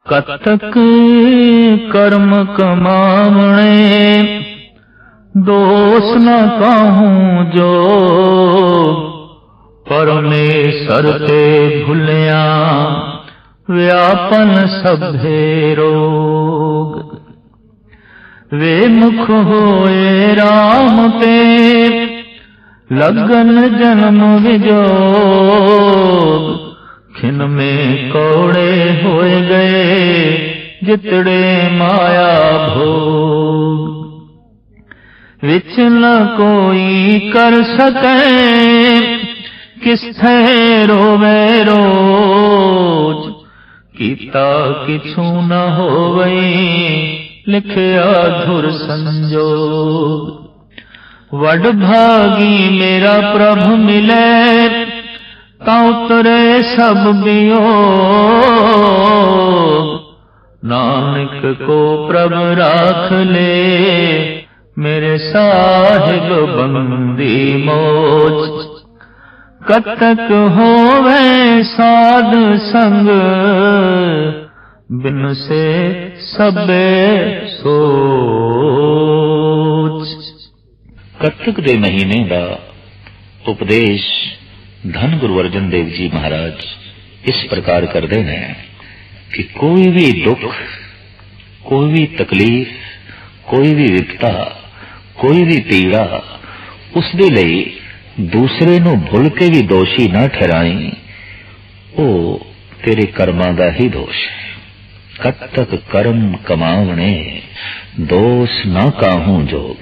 कतक कर्म कमावणे दोष न कहूँ जो परमेश्वर ते भुलिया व्यापन सभे रोग। वे मुख होए राम ते लगन जन्म विजोग। खिन में कौड़े होए गए जितड़े माया भोग। विच न कोई कर सके किस्थे रोवे रोज। कीता किछु न होवई लिखया धुर संजोग। वड भागी मेरा प्रभु मिले तां उतरे सब वियोग। नानक को प्रभु राख ले मेरे साहिब बंदी मोच। कतक होवे साध संग बिन से सबे सोच। कतक दे महीने का उपदेश धन गुरु अर्जन देव जी महाराज इस प्रकार करते हैं कि कोई भी दुख, कोई भी तकलीफ, कोई भी विपता, कोई भी पीड़ा उसदे लई दूसरे नूं भुल के भी दोषी न ठहराई। वो तेरे कर्मां दा ही दोष है। कतक कर्म कमावणे दोष न काहूं जोग।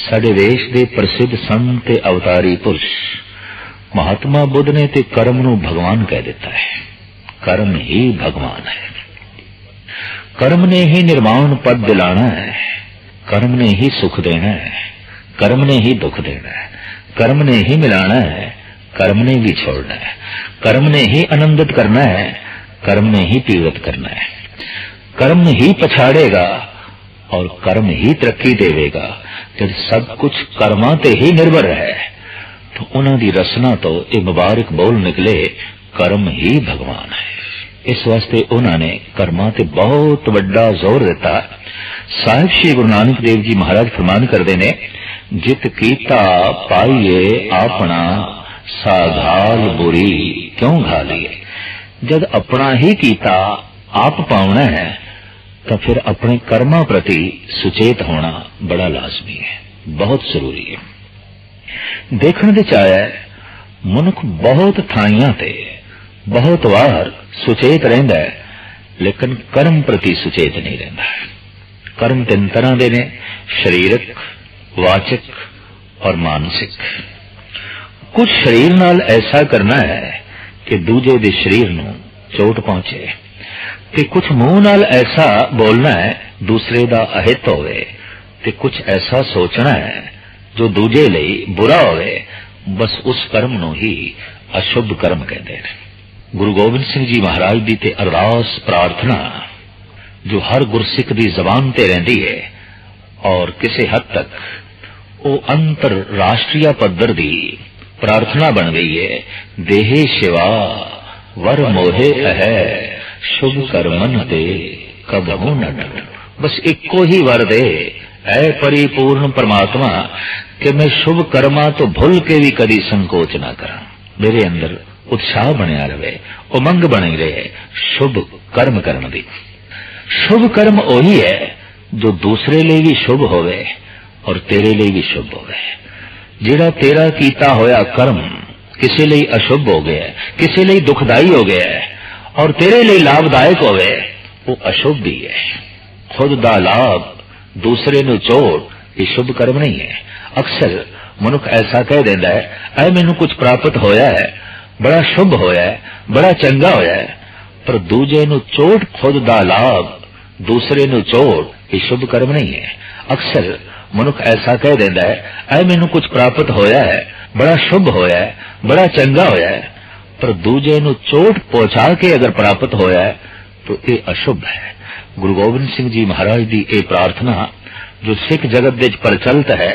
साडे देश दे प्रसिद्ध संत ते अवतारी पुरुष महात्मा बुद्ध ने ते कर्म नूं भगवान कह दिता है। कर्म ही भगवान है। कर्म ने ही निर्वाण पद दिलाना है। कर्म ने ही सुख देना है। कर्म ने ही दुख देना है। कर्म ने ही मिलाना है। कर्म ने भी छोड़ना है। कर्म ने ही आनंदित करना है। कर्म ने ही पीड़ित करना है। कर्म ही पछाड़ेगा और कर्म ही तरक्की देवेगा। जब सब कुछ कर्मां ते ही निर्भर है तो उन्हां दी रचना तो ये मुबारक बोल निकले कर्म ही भगवान है। इस वास्ते उन्होंने कर्मां ते बहुत बड़ा जोर दिता। साहिब श्री गुरु नानक देव जी महाराज फरमान करते ने, जित कीता पाइए आपना साघाल बुरी क्यों घालिए। जब अपना ही कीता आप पाउना है तो फिर अपने कर्मां प्रति सुचेत होना बड़ा लाजमी है, बहुत जरूरी है। देखने दे चाहे मनुख बहुत थाइयां ते बहुत वार सुचेत रहिंदा है, लेकिन कर्म प्रति सुचेत नहीं रहिंदा। कर्म तीन तरह दे ने, शरीरक, वाचक और मानसिक। कुछ शरीर नाल ऐसा करना है कि दूजे दे शरीर नूं चोट पहुंचे, ते कुछ मुंह नाल ऐसा बोलना है दूसरे दा अहित होवे, ते कुछ ऐसा सोचना है जो दूजे लई बुरा होवे। बस उस कर्म नूं ही अशुभ कर्म कहते हैं। गुरु गोबिंद सिंह जी महाराज दी ते अरदास प्रार्थना जो हर गुरसिख दी जबान ते रहिंदी है और किसी हद तक वो अंतरराष्ट्रीय पद्धर दी प्रार्थना बन गई है। देहे शिवा वर मोहे है शुभ कर्मन ते कबहू न डर। बस इको ही वर दे ऐ परिपूर्ण परमात्मा कि मैं शुभ कर्मा तो भूल के भी कभी संकोच ना करा। मेरे अंदर उत्साह बनया रहे, उमंग बनी रहे शुभ कर्म करने दी। शुभ कर्म वही है जो दूसरे लिए भी शुभ होवे और तेरे लिए भी शुभ होवे। जिहड़ा तेरा कीता होया कर्म किसी लिए अशुभ हो गया, किसी लिए दुखदाई हो गया है और तेरे लिए लाभदायक होवे, वो अशुभ भी है। खुद दा लाभ दूसरे नूं चोट ये शुभ कर्म नहीं है। अक्सर मनुख ऐसा कह देता है, ऐ मैनू कुछ प्राप्त होया है, बड़ा शुभ होया है, बड़ा चंगा होया है, पर दूजे नूं चोट खुद दा लाभ दूसरे नूं चोट ये शुभ कर्म नहीं है। अक्सर मनुख ऐसा कह देता है, ऐ मैनू कुछ प्राप्त होया है, बड़ा शुभ होया है, बड़ा चंगा होया है, पर दूजे नूं चोट पहुंचा के अगर प्राप्त होया है तो ये अशुभ है। गुरु गोबिंद सिंह जी महाराज दी ये प्रार्थना जो सिख जगत विच प्रचलित है,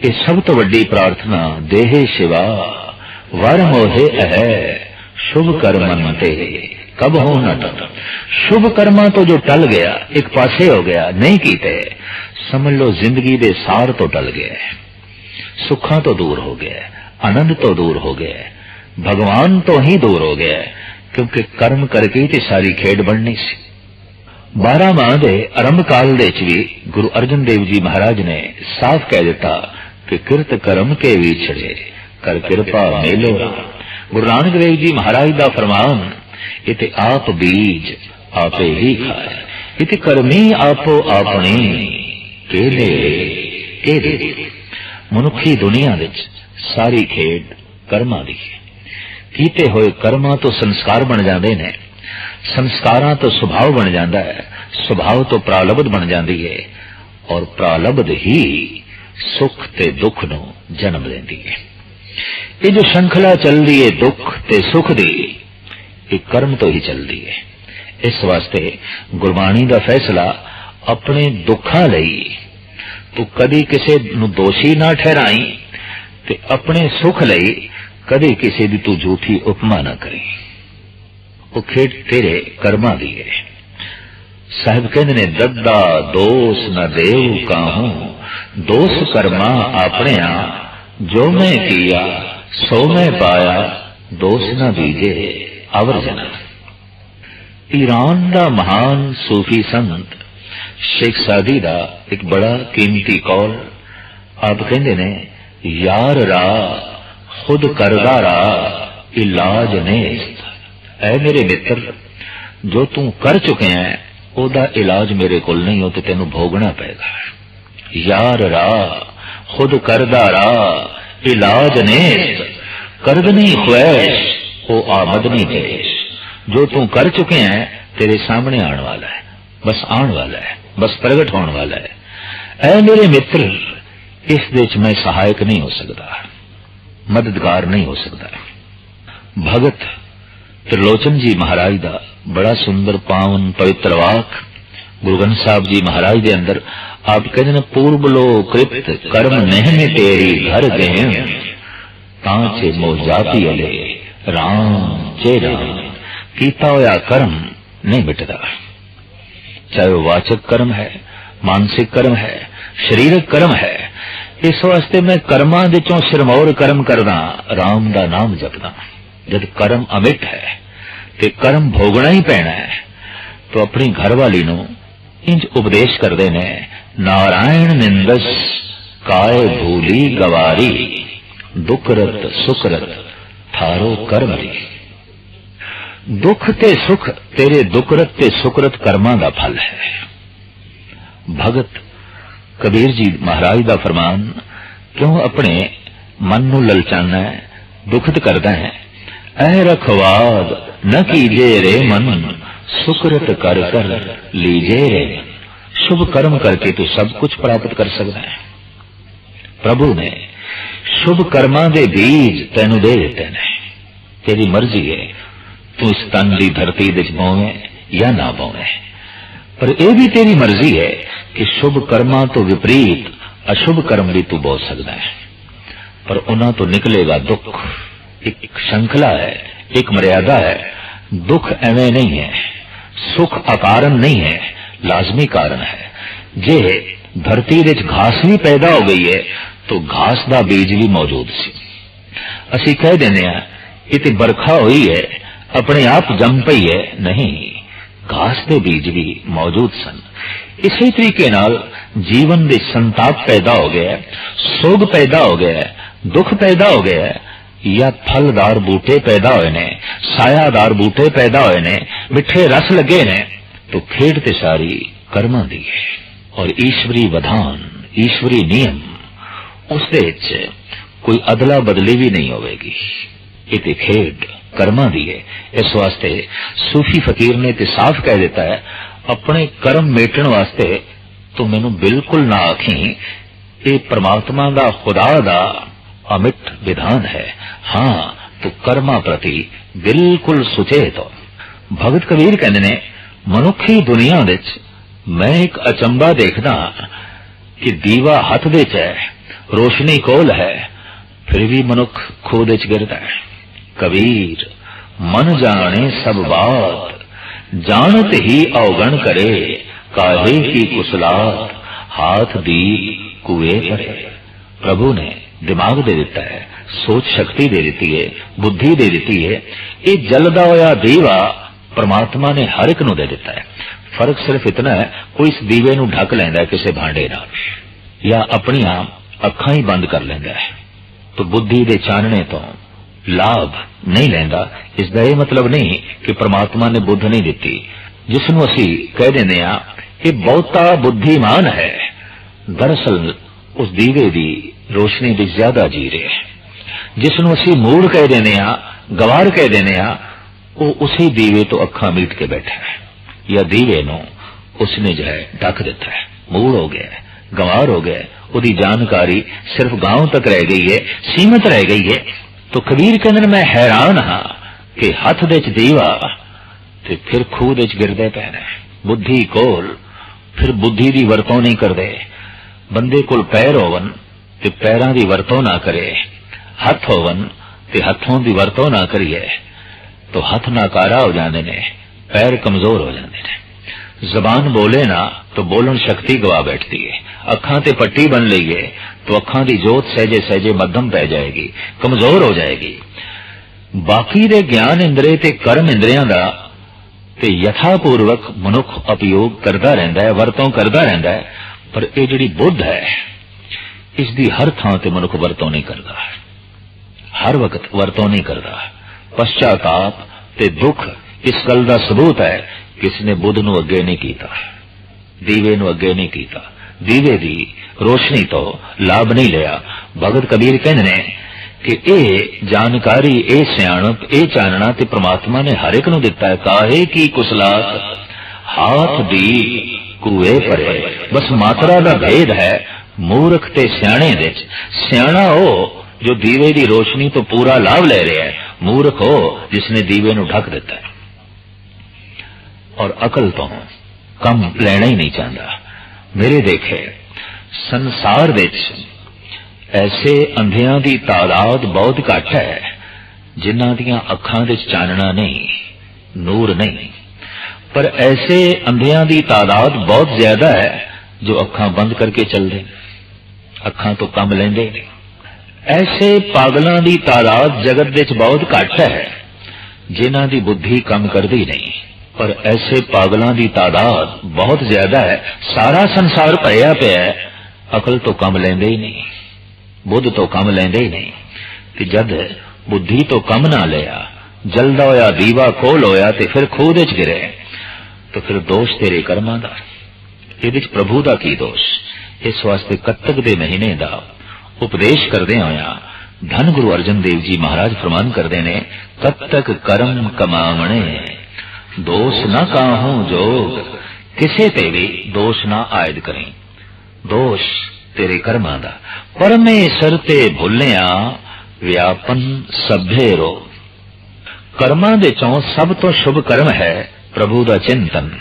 ये सब तो वड्डी प्रार्थना देहे शिवा वर मोहे है शुभ कर्मन ते कब हो न डर। शुभ कर्मा तो जो टल गया, एक पासे हो गया, नहीं कीते, समझ लो जिंदगी दे सार तो टल गया, सुखा तो दूर हो गया, आनंद तो दूर हो गया, भगवान तो ही दूर हो गया, क्योंकि कर्म करके ही सारी खेड बननी सी। 12 माह दे आरंभ काल दे च भी गुरु अर्जन देव जी महाराज ने साफ कह दिता कि किरत कर्म के विछड़े कर कृपा मेलो राम। गुरु नानक देव जी महाराज दा फरमान, इते आप बीज आपे ही खाए, इते कर्मी आपो अपनी केले केले। मनुखी दुनिया विच सारी खेड कर्मां दी है। कीते होए कर्मां तो संस्कार बन जाते ने, संस्कारां तो सुभाव बन जाता है, सुभाव तो प्रालब्ध बन जाती है, और प्रालब्ध ही सुख ते दुख नूं जन्म देती है। ये जो श्रृंखला चल रही है दुख ते सुख दी, ये कर्म तो ही चल रही है। इस वास्ते गुरबाणी दा फैसला अपने दुखा लई तू कदी किसे नूं दोषी ना ठहराई, ते अपने सुख लई कदी किसी दी तू झूठी उपमा ना करी। वो खेड तेरे कर्मा दी है। साहिब कहते ने, दद्दा दोष न देव काहूं, दोष कर्मा अपने जो मैं किया सो मैं पाया, दोष न दीजे आवर्जना। ईरान दा महान सूफी संत शेख सादी दा एक बड़ा कीमती कौल आप कहते ने, यार रा खुद करदा रा इलाज नेस्त। ऐ मेरे मित्र, जो तू कर चुके हैं ओदा इलाज मेरे कोल नहीं हो, तो तेनू भोगना पेगा। यार रा खुद करदा रा इलाज नेस्त, करदनी ख्वैश ओ आमदनी देश। जो तू कर चुके हैं तेरे सामने आने वाला है, बस आने वाला है, बस प्रगट होने वाला है। ऐ मेरे मित्र, इस देश में सहायक नहीं हो सकता, मददगार नहीं हो सकता। भगत त्रिलोचन जी महाराज दा बड़ा सुंदर पावन पवित्र वाक गुरु ग्रंथ साहब जी महाराज दे अंदर आप कहते हैं, पूर्व लो कृत कर्म नेहमे तेरी घर गए, तांचे मोजाती अले राम चे राम। कीता होया कर्म नहीं मिटदा, चाहे वो वाचक कर्म है, मानसिक कर्म है, शरीरक कर्म है। इस वास्ते मैं कर्मां दे चों सिरमौर कर्म करदा, राम दा नाम जपदा। जब कर्म अमिट है ते कर्म भोगना ही पैना है, तो अपनी घरवाली नूं इंज उपदेश करदे ने, नारायण निंदस काय भूली गवारी, दुखरत सुखरत थारो कर्म दी। दुख ते सुख तेरे दुखरत ते सुखरत कर्मां दा फल है। भगत कबीर जी महाराज दा फरमान, क्यों अपने मन नूं ललचाना है, दुखित करदा है। ऐ रखवाद न कीजे रे मन, सुकृत कर कर लीजे रे। शुभ कर्म करके तू सब कुछ प्राप्त कर सकता है। प्रभु ने शुभ कर्मा दे बीज तेनू दे दिते ने, तेरी मर्जी है तू इस तन दी धरती विच बोवे या ना बोवे। पर यह भी तेरी मर्जी है कि शुभ कर्मा तो विपरीत अशुभ कर्म भी तू बो सकता है, पर उन्हां तो निकलेगा दुख। एक श्रृंखला है, एक मर्यादा है। दुख एवं नहीं है, सुख अकारण नहीं है, लाजमी कारण है। जे धरती विच घास भी पैदा हो गई है तो घास दा बीज भी मौजूद सी। असी कह देने इतनी बरखा हुई है अपने आप जम पई है, नहीं, घास के बीज भी मौजूद सन। इसी तरीके नाल जीवन दे संताप पैदा हो गया, सोग पैदा हो गया, दुख पैदा हो गया, या फलदार बूटे पैदा होए ने, सायादार बूटे पैदा होए ने, मिठे रस लगे ने, तो खेड ते सारी कर्मां दी है। और ईश्वरी विधान, ईश्वरी नियम, उस दे विच कोई अदला बदली भी नहीं होगी। ये खेड कर्मां दी है। इस वास्ते सूफी फकीर ने ते साफ कह देता है, अपने कर्म मेटण वास्ते तो मैनू बिल्कुल ना आखी, ये परमात्मा दा खुदा दा अमिट विधान है। हाँ, तो कर्मा प्रति बिल्कुल सुचेत हो। भगत कबीर कहते ने, मनुखी दुनिया विच मैं एक अचंबा देखदा कि दीवा हथ दे च है, रोशनी कोल है, फिर भी मनुख खूह दे च गिरदा है। कबीर मन जाने सब बात, जानत ही अवगण करे, काहे की कुसलात, हाथ दीप कुएं पर। प्रभु ने दिमाग दे दिता है, सोच शक्ति दे दी है, बुद्धि दे दी है। ये जलदा होया दीवा परमात्मा ने हर एक नूं दे दिता है। फर्क सिर्फ इतना है, कोई इस दीवे नूं ढक लैंदा है किसी भांडे नाल, या अपनियां अखां ही बंद कर लैंदा है, तो बुद्धि दे चानने तो लाभ नहीं लैंदा। इसका यह मतलब नहीं कि परमात्मा ने बुद्ध नहीं दिती। जिसनों असी कह देने आ कि बहुता बुद्धिमान है, दरअसल उस दीवे दी रोशनी दी ज्यादा जी रहे है। जिसनों असी मूड़ कह देने आ, गवार कह देने आ, वो उसी दीवे तो अखा मीट के बैठा है, या दीवे नो उसने जो है ढक दिता है, मूड़ हो गया है, गंवार हो गया, उसकी जानकारी सिर्फ गांव तक रह गई है, सीमित रह गई है। तो कबीर कहते मैं हैरान हाँ कि हथ दे च दीवा ते फिर खूह दे च गिरदे पैने। बुद्धि कोल फिर बुद्धि दी वरतों नहीं करदे। बंदे कोल पैर होवन ते पैरां दी वरतों ना करे, हथ होवन ते हथों दी वरतों ना करिए तो हथ नाकारा हो जाते ने, पैर कमजोर हो जाते ने। जबान बोले ना तो बोलन शक्ति गवा बैठती है। अखां ते पट्टी बन लईए तो अखां दी जोत सहजे सहजे मध्यम पै जाएगी, कमजोर हो जाएगी। बाकी दे ज्ञान इंद्रे ते कर्म इंद्रियां दा ते यथापूर्वक मनुख उपयोग करता रहता है, वरतों करता रहता है। पर यह जिहड़ी बुद्ध है, इसकी हर थां ते मनुख वरतों नहीं करता, हर वक्त वरतों नहीं करता। पश्चाताप ते दुख इस गल का सबूत है कि इसने बुद्ध नूं अगे नहीं कीता, दीवे नूं अगे नहीं कीता, दीवे दी रोशनी तो लाभ नहीं लिया। भगत कबीर कहते ने कि ए जानकारी, ए सियाणप, ए चानना ते परमात्मा ने हर एक नूं दिता है। काहे की कुसलात, हाथ दी कुएं परे। बस मात्रा का भेद है मूर्ख ते सियाणे दे। सियाणा हो जो दीवे दी रोशनी तो पूरा लाभ ले रहा है, मूर्ख हो जिसने दीवे नूं ढक दिता है और अकल तो कम लेना ही नहीं चाहता। मेरे देखे संसार विच ऐसे अंधियां दी तादाद बहुत घट है जिन्हां दियां अखां दे चानना नहीं, नूर नहीं। पर ऐसे अंधियां दी तादाद बहुत ज्यादा है जो अखां बंद करके चलदे, अखां तो कम लेंदे। ऐसे पागलों की तादाद जगत विच बहुत घट है जिन्हां दी बुद्धि कम करदी नहीं। पर ऐसे पागलों की तादाद बहुत ज्यादा है, सारा संसार भरिया पिया है, अकल तो कम लेंदे ही नहीं, बुद्ध तो कम लेंदे ही नहीं। कि जद बुद्धि तो कम ना लिया, जलदा होया दीवा खोल होया ते फिर खूह दे च गिरे, तो फिर दोष तेरे कर्मां दा, इहदे च प्रभु दा की दोष। इस वास्ते कत्तक दे महीने दा उपदेश करदे होया धन गुरु अर्जन देव जी महाराज फरमान करदे ने, कत्तक कर्म कमावणे दोष न काहूं जोग, किसे ते भी दोष ना आयद करें, दोष तेरे कर्मां दा। परमेसर ते भुलिया व्यापन सभे रो। कर्मां दे चों सब तो शुभ कर्म है प्रभु दा चिंतन,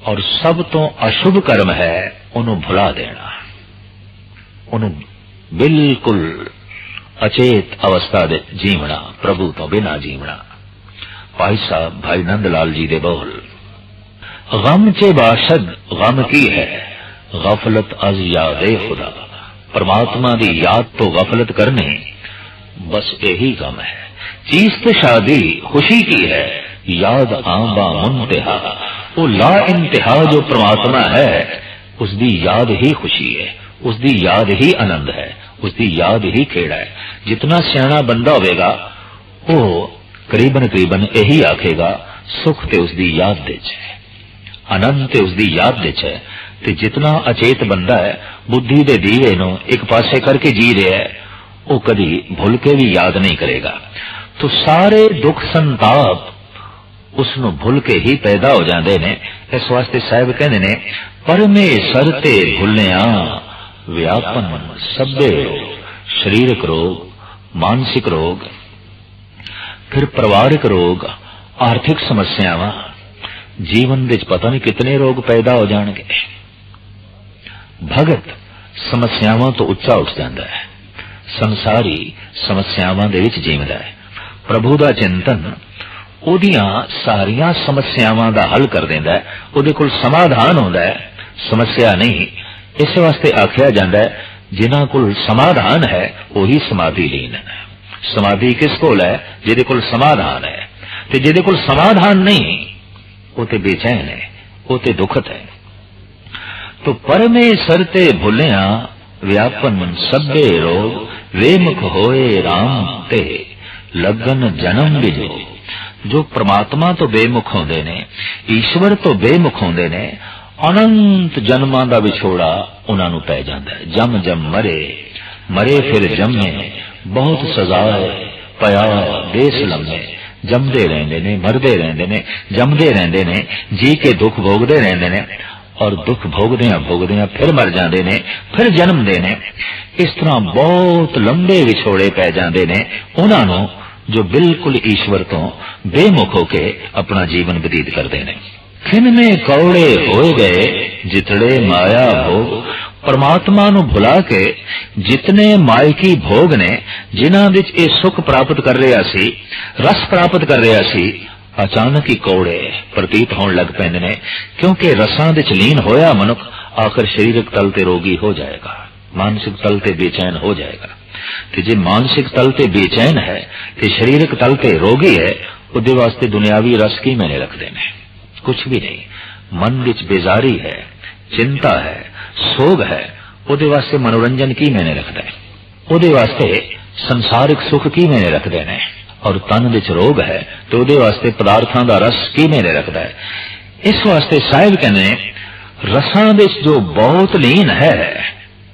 और सब तो अशुभ कर्म है उन्हों भुला देना, उन्हों बिल्कुल अचेत अवस्था दे जीवना, प्रभु तो बिना जीवना। भाई साहब भाई नंदलाल जी दे बोल, गम चे बाशद गम की है, गफलत अज यादे खुदा। परमात्मा दी याद तो गफलत करने, बस यही गम है। चीज तो शादी खुशी की है, याद आंबा मुंतहा। वो ला इंतहा जो परमात्मा है, उसकी याद ही खुशी है, उसकी याद ही आनंद है, उसकी याद ही खेड़ा है। जितना सियाणा बंदा होगा वो करीबन करीबन यही आखेगा, सुख ते उसकी याद दे है, आनंद ते उसकी याद दे है। ते जितना अचेत बंदा है, बुद्धि दे दीवे नो एक पासे करके जी रहा है, वो कभी भूल के भी याद नहीं करेगा। तो सारे दुख संताप उसनों भूल के ही पैदा हो जाते ने। इस वास्ते साहब कहते ने, परमेसर ते भुलिया व्यापन सभे रोग। शरीरक रोग, मानसिक रोग, फिर परिवारिक रोग, आर्थिक समस्यावां, जीवन विच पता नहीं कितने रोग पैदा हो जाएंगे। भगत समस्यावां तो उच्चा उठ जाता है, संसारी समस्यावां दे विच जीवदा है। प्रभु दा चिंतन ਉਹਦੀਆਂ ਸਾਰੀਆਂ ਸਮੱਸਿਆਵਾਂ ਦਾ ਹੱਲ ਕਰ ਦਿੰਦਾ ਹੈ, ਉਹਦੇ ਕੋਲ ਸਮਾਧਾਨ ਹੁੰਦਾ ਹੈ, ਸਮੱਸਿਆ ਨਹੀਂ। ਇਸ ਵਾਸਤੇ ਆਖਿਆ ਜਾਂਦਾ ਹੈ ਜਿਨ੍ਹਾਂ ਕੋਲ ਸਮਾਧਾਨ ਹੈ ਉਹੀ ਸਮਾਧੀ ਲੀਨ ਹੈ। ਸਮਾਧੀ ਕਿਸ ਕੋਲ ਹੈ? ਜਿਹਦੇ ਕੋਲ ਸਮਾਧਾਨ ਹੈ। ਤੇ ਜਿਹਦੇ ਕੋਲ ਸਮਾਧਾਨ ਨਹੀਂ ਉਹ ਤੇ ਬੇਚੈਨ ਹੈ, ਉਹ ਤੇ ਦੁਖਤ ਹੈ। तो परमेश्वर ते भुलिया व्यापन सभे रोग, वेमुख होए राम ते लगन जन्म बिजो। जो परमात्मा तो बेमुख होंदे ने, ईश्वर तो बेमुख होंदे ने, अनंत जन्मां दा विछोड़ा उन्हां नूं पै जांदा है। जम जम मरे, मरे फिर जमे, बहुत सजाए पया देस लम्हे। जमदे रहिंदे ने, मरदे रहिंदे ने, जमदे रहिंदे ने, जी के दुख भोगदे रहिंदे ने, और दुख भोगदियां फिर मर जाते ने, फिर जन्मते ने। इस तरह बहुत लंबे विछोड़े पै जाते ने उन्हां नूं जो बिल्कुल ईश्वर तो बेमुख होके अपना जीवन बतीत करते हैं। खिन में कौड़े होए गए जितड़े माया भोग। परमात्मा नूं भुला के जितने मायकी भोग ने जिन्हां विच इह सुख प्राप्त कर रहा सी, रस प्राप्त कर रहा सी, अचानक ही कौड़े प्रतीत होने लग पैंदे ने। क्योंकि रसां दे च लीन होया मनुख आखिर शरीरक तल ते रोगी हो जाएगा, मानसिक तल ते बेचैन हो जाएगा। ते जे मानसिक तल ते बेचैन है ते शरीरक तल ते रोगी है, उहदे वास्ते दुनियावी रस की मैंने रखदे ने? कुछ भी नहीं। मन विच बेजारी है, चिंता है, सोग है, उहदे वास्ते मनोरंजन की मैंने रखदा है? उहदे वास्ते संसारिक सुख की मैंने रखदे ने? और तन विच रोग है तो उहदे वास्ते पदार्थां दा रस की मैंने रखदा है? इस वास्ते साहिब कहने रसां विच जो बहुत लीन है,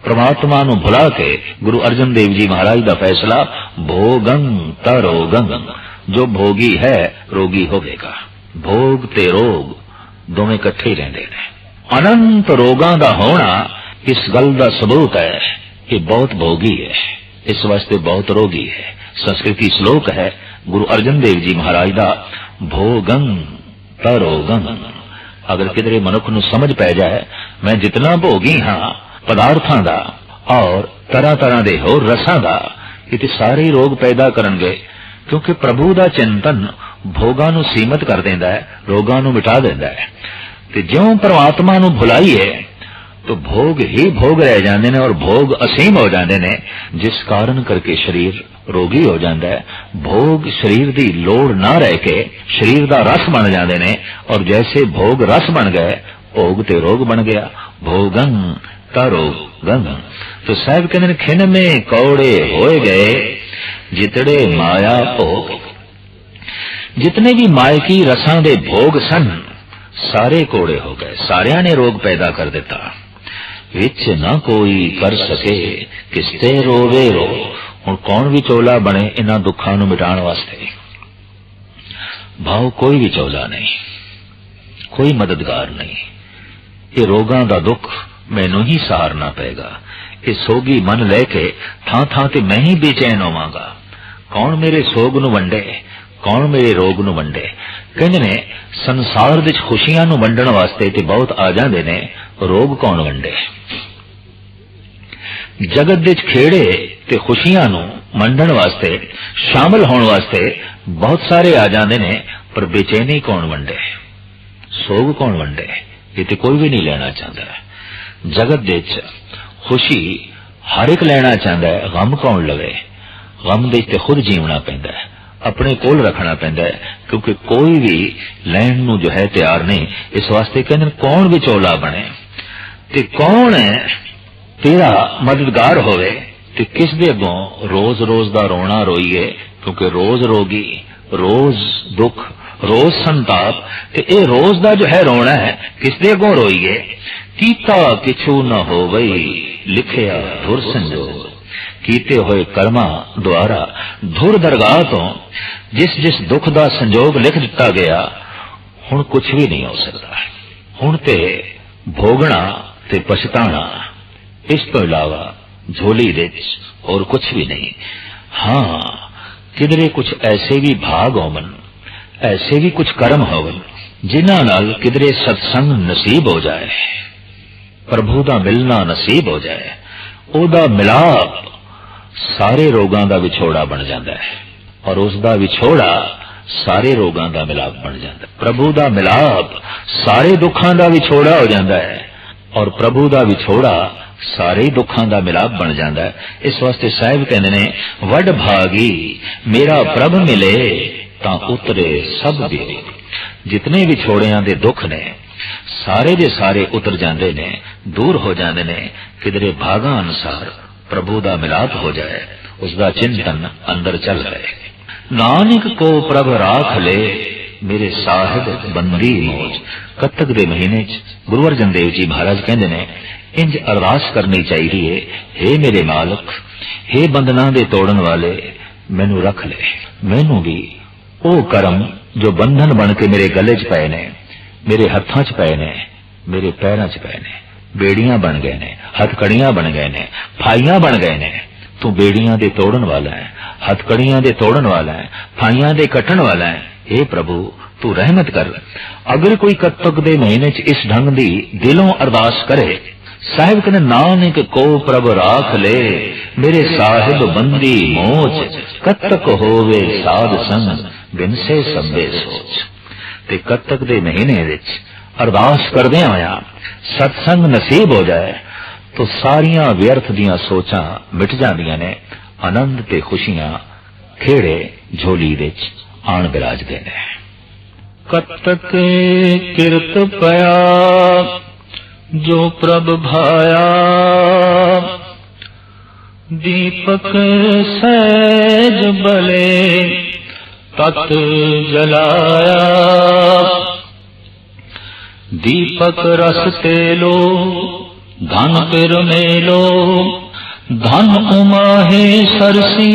परमात्मा नूं भुला के गुरु अर्जन देव जी महाराज दा फैसला भोगं तरोगं। जो भोगी है रोगी होवेगा। भोग ते रोग दोवें इकट्ठे ही रहिंदे ने। अनंत रोगां दा होना इस गल दा सबूत है कि बहुत भोगी है, इस वास्ते बहुत रोगी है। संस्कृति श्लोक है गुरु अर्जन देव जी महाराज दा, भोगं तरोगं। अगर किधरे मनुख नूं समझ पै जाए मैं जितना भोगी हाँ पदार्थां दा और तरह तरह दे होर रसां दा, इह सारे ही रोग पैदा करनगे। क्योंकि प्रभु दा चिंतन भोगां नूं सीमित कर देंदा है, रोगां नूं मिटा देंदा है। ते ज्यों परमात्मा नूं भुलाईए तो भोग ही भोग रह जाते हैं और भोग असीम हो जाते हैं, जिस कारण करके शरीर रोगी हो जाता है। भोग शरीर की लोड़ ना रह के शरीर का रस बन जाते हैं, और जैसे भोग रस बन गए भोग ते रोग बन गया। भोगं तरोगं। तो साहब कहते हैं खिन में कौड़े होए गए जितड़े माया भोग। जितने भी मायकी रसां दे भोग सन सारे कोड़े हो गए, सारियां ने रोग पैदा कर दिता। विच ना कोई कर सके किसते रोवे रो। हुण कौन भी चोला बने इन्हां दुखां नूं मिटाण वास्ते? भाव कोई भी चोला नहीं, कोई मददगार नहीं। ये रोगां दा दुख मैनू ही सहारना पेगा। ये सोगी मन लेके थां थां ते मैं ही बेचैन होवांगा। कौन मेरे सोग नूं वंडे, कौन मेरे रोग नूं वंडे? कहंदे ने संसार विच खुशियां नूं वंडण वास्ते ते बहुत आ जांदे ने, रोग कौन वंडे? जगत विच खेड़े ते खुशियां नूं वंडण वास्ते, शामिल होण वास्ते बहुत सारे आ जांदे ने, पर बेचैनी कौन वंडे? सोग कौन वंडे? ये ते कोई भी नहीं लेना चाहता। जगत विच खुशी हर एक लेना चाहता है, गम कौन लवे? गम दे ते खुद जीवना पैंदा है, अपने कोल रखना पैंदा है, क्योंकि कोई भी लैण नूं जो है तैयार नहीं। इस वास्ते कहंदे कौन विचोला बने ते कौन है तेरा मददगार होवे, ते किस दे अगों रोज रोज दा रोना रोईए? क्योंकि रोज रोगी, रोज दुख, रोज संताप, ते ए रोज दा जो है रोना है किस दे अगों रोईए? कीता किछू न होवई लिखिया धुर संजोग। कीते होए कर्मा द्वारा धुर दरगाह तो जिस जिस दुख दा संजोग लिख दिता गया, हुण कुछ भी नहीं हो सकता। हुण ते भोगना ते पछताना, इस तो इलावा झोली विच और कुछ भी नहीं। हाँ, किधरे कुछ ऐसे भी भाग होवन, ऐसे भी कुछ कर्म होवन जिन्हां नाल किधरे सत्संग नसीब हो जाए, प्रभु दा मिलना नसीब हो जाए, ओदा मिलाप सारे रोगां दा विछोड़ा बन जाता है। और उसका विछोड़ा सारे रोगां दा मिलाप बन जाता है। प्रभु दा मिलाप सारे दुखां दा विछोड़ा हो जाता है और प्रभु दा विछोड़ा सारे दुखां दा मिलाप बन जाता है। इस वास्ते साहिब कहते ने वड भागी मेरा प्रभ मिले तां उतरे सब बेरी। जितने विछोड़ियां दे दुख ने सारे दे सारे उतर जाते ने, दूर हो जाते ने। किधरे भागा अनुसार प्रभु दा मिलाप हो जाए, उसका चिंतन अंदर चल रहे। नानक को प्रभ राख ले मेरे साहिब बंदी मौज। कत्तक दे महीने च गुरु अर्जन देव जी महाराज कहते ने इंज अरदास करनी चाहिए, हे मेरे मालक, हे बंधना दे तोड़न वाले, मैनू रख ले। मैनू भी ओ करम जो बंधन बन के मेरे गले च पए ने, मेरे हत्थां च पए ने, मेरे पैरां च पए ने, बेड़ियां बन गए ने, हथकड़ियां बन गए ने, फाइयां बन गए ने। तू बेड़ियां दे तोड़न वाला है, हथकड़ियां दे तोड़न वाला है, फाइयां दे कटण वाला है। हे प्रभु तू रहमत कर। अगर कोई कत्तक दे महीने च इस ढंग दी दिलों अरदास करे, साहिब कहने नानक को प्रभ राख ले मेरे साहिब बंदी मोच। कत्तक होवे साध संग बिनसे सबे सोच। ते कत्तक दे महीने विच अरदास करदे होया सत्संग नसीब हो जाए तो सारियां व्यर्थ दियां सोचां मिट जांदियां ने। आनंद ते खुशियां खेड़े झोली विच आण बिराजदे ने। कत्तक किरत पया जो प्रभ भाया, दीपक सहज बले तत जलाया। दीपक रस तेलो धन पिर मेलो, धन उमाहे सरसी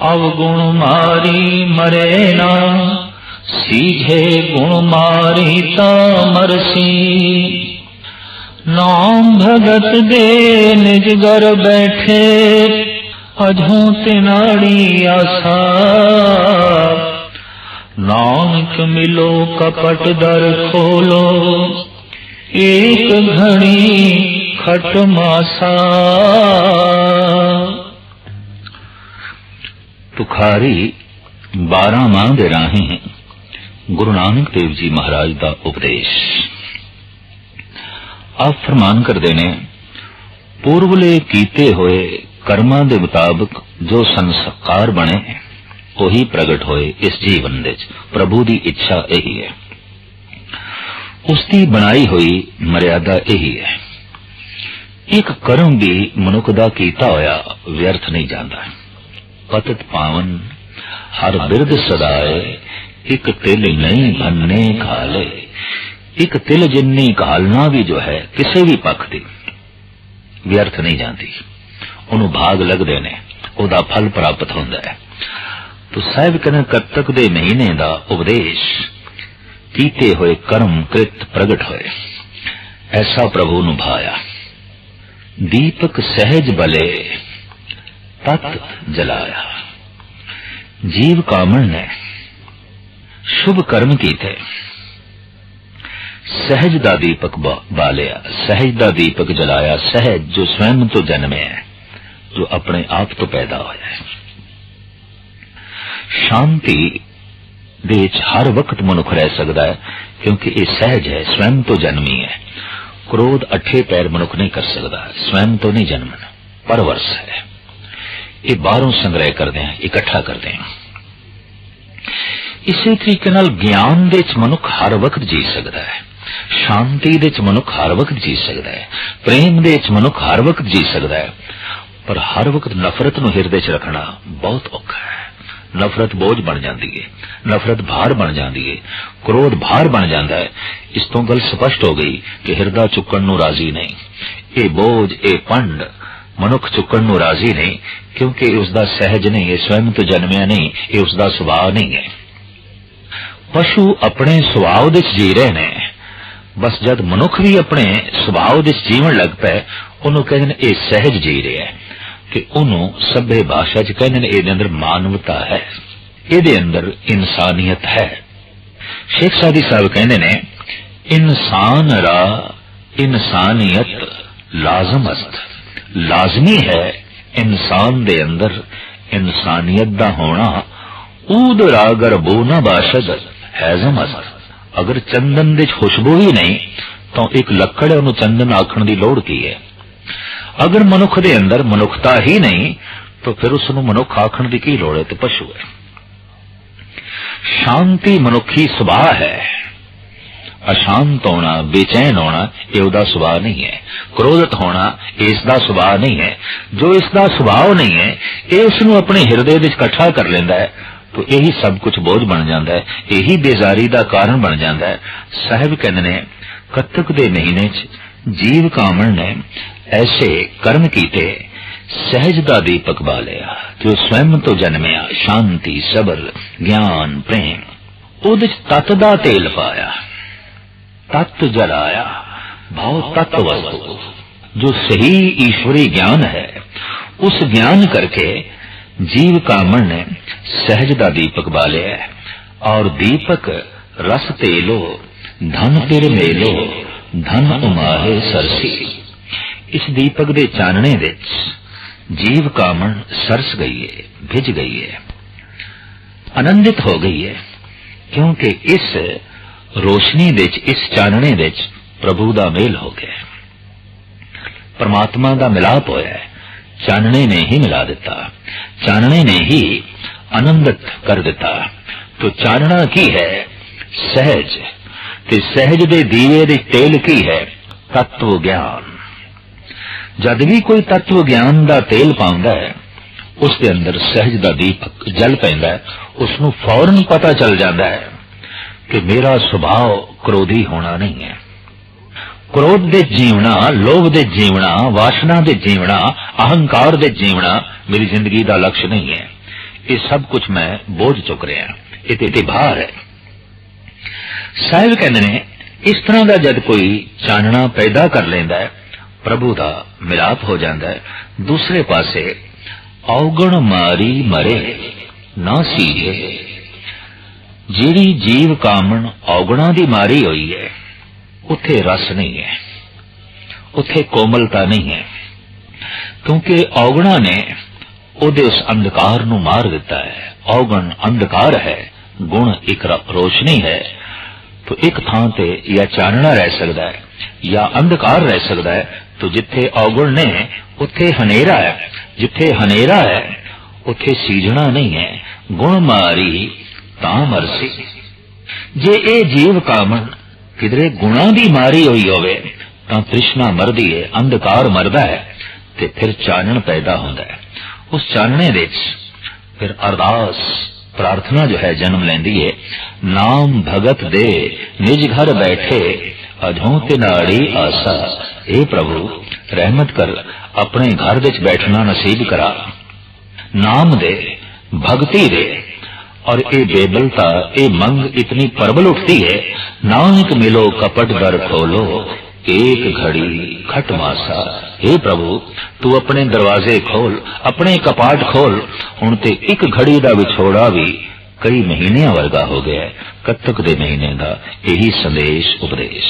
अवगुण मारी मरे ना। सीझे गुण मारी ता मरसी, नाम भगत दे निज घर बैठे अधों तिनाड़ी आसा। नानक मिलो कपट दर खोलो एक घड़ी खट मासा। तुखारी 12 माह दे राही गुरु नानक देव जी महाराज का उपदेश। आप फरमान करते ने पूर्वले कीते हुए कर्मां दे मुताबिक जो संस्कार बने वही प्रगट होए इस जीवन दे। प्रभु की इच्छा यही है, उसकी बनाई हुई मर्यादा यही है। एक कर्म भी मनुख दा कीता होया व्यर्थ नहीं जाता। पतित पावन हर बिरद सदाए, एक तिल नहीं भन्ने खाले। एक तिल जिन्नी घालना भी जो है किसी भी पक्ष की व्यर्थ नहीं जाती, उन्होंने भाग लगते ने, उदा फल प्राप्त होता है। तो साहिब कहने कत्तक दे महीने का उपदेश कीते हुए कर्म कृत प्रगट होए ऐसा प्रभु नु भाया। दीपक सहज बले तत जलाया। जीव कामण ने शुभ कर्म कीते, सहज दा दीपक बालिया, सहज दा दीपक जलाया। सहज जो स्वयं तो जन्मे है, जो अपने आप तो पैदा होया है। शांति दे हर वक्त मनुख रह सकता है क्योंकि ये सहज है, स्वयं तो जन्मी है। क्रोध अठे पैर मनुख नहीं कर सकता, स्वयं तो नहीं जन्मना, परवरस है। ये बाहरों संग्रह करते हैं, इकट्ठा करते हैं। इसी तरीके नाल ज्ञान दे च मनुख हर वक्त जी सकता है, शांति दे च मनुख हर वक्त जी सकता है, प्रेम दे च मनुख हर वक्त जी सकता है। पर हर वक्त नफरत नूं हिरदे च रखना बहुत औखा है। नफरत बोझ बन जाती है, नफरत भार बन जाती है, क्रोध भार बन जाता है। इस तो गल स्पष्ट हो गई कि हिरदा चुकन नूं राजी नहीं। ये बोझ, ये पंड मनुख चुकन नूं राजी नहीं, क्योंकि उसका सहज नहीं है, स्वयं तो जन्मिया नहीं, ये उसका सुभाव नहीं है। पशु अपने सुभाव दे जी रहे ने, बस जब मनुख भी अपने सुभाव दे जीवन लग पे, उन्होंने कहते हैं ये सहज जी रहा है, कि उन्होंने सभ्य भाषा च कहते हैं ये अंदर मानवता है, ये अंदर इंसानियत है। शेख सादी साहब कहते ने इंसान रा इंसानियत लाजमस्त। लाजमी है इंसान दे अंदर इंसानियत दा होना, ऊद रागर बो न बाशद हैजम असर। अगर चंदन दे खुशबू ही नहीं तो एक लकड़ उन्हें चंदन आखण की लोड़ की है। अगर मनुख दे अंदर मनुखता ही नहीं तो फिर उसनों मनुख आखण की की लोड़ है, तो पशु है। शांति मनुखी सुभाव है, अशांत होना बेचैन होना ये उसका सुभाव नहीं है। क्रोधित होना इसका सुभाव नहीं है। जो इसका सुभाव नहीं है ये उसनों अपने हिरदे विच इकट्ठा कर लेंदा है तो यही सब कुछ बोझ बन जाता है, यही बेजारी का कारण बन जाता है। साहिब कहते ने कत्तक दे महीने च जीव कामण ने ऐसे कर्म कीते, सहज दा दीपक बालिया जो स्वयं तो जन्मिया, शांति सबर ज्ञान प्रेम उद तत दा तेल पाया, तत्व जलाया भाव तत्व वस्तु जो सही ईश्वरी ज्ञान है, उस ज्ञान करके जीव कामण ने सहज दा दीपक बालिया और दीपक रस तेलो धन तिर मेलो धन उमाहे सरसी। इस दीपक दे चानने विच जीव कामण सरस गई है, भिज गई है, आनंदित हो गई है, क्योंकि इस रोशनी विच इस चानने विच प्रभु दा मेल हो गया, परमात्मा दा मिलाप होया है। चानने ने ही मिला दिता, चानने ने ही आनंदित कर दिता। तो चानना की है सहज, ते सहज दे दीवे दे तेल की है तत्व ज्ञान। जद भी कोई तत्व ज्ञान दा तेल पाउंदा है उसके अंदर सहज दा दीपक जल पैंदा है, उसनू फौरन पता चल जाता है कि मेरा स्वभाव क्रोधी होना नहीं है। क्रोध दे जीवना, लोभ दे जीवना, वासना दे जीवना, अहंकार दे जीवना मेरी जिंदगी का लक्ष्य नहीं है। ये सब कुछ मैं बोझ चुक रहा, ये भार है। साहिब कहते ने इस तरह का जब कोई चानना पैदा कर लेंदा है प्रभु का मिलाप हो जाता है। दूसरे पासे औगण मारी मरे ना सीजे, जिहड़ी जीव कामण औगणा दी मारी हुई है उथे रस नहीं है, उथे कोमलता नहीं है, क्योंकि औगणा ने ओदे उस अंधकार नू मार दिता है। औगण अंधकार है, गुण एक रोशनी है। तो एक थां ते या चानना रह सकता है या अंधकार रह सकता है। तो जिथे औगुण ने उथे हनेरा है, जिथे हनेरा है उथे सीजना नहीं है। गुण मारी तां मरसी। जे ए जीव कामन किधरे गुणा दी मारी हुई होवे तां तृष्णा मरदी है, अंधकार मरदा है, ते फिर चानन पैदा होंदा है। उस चानने विच फिर अरदास प्रार्थना जो है जन्म लेंदी है। नाम भगत दे निज घर बैठे अधों ते नाड़ी आसा। हे प्रभु रहमत कर, अपने घर विच बैठना नसीब करा, नाम दे भक्ति दे। और ये बेबलता ये मंग इतनी प्रबल उठती है, नानक मिलो कपट दर खोलो एक घड़ी खट मासा। हे प्रभु तू अपने दरवाजे खोल, अपने कपाट खोल। हुण ते एक घड़ी दा विछोड़ा भी कई महीने वर्गा हो गया है। कत्तक दे महीने का यही संदेश उपदेश।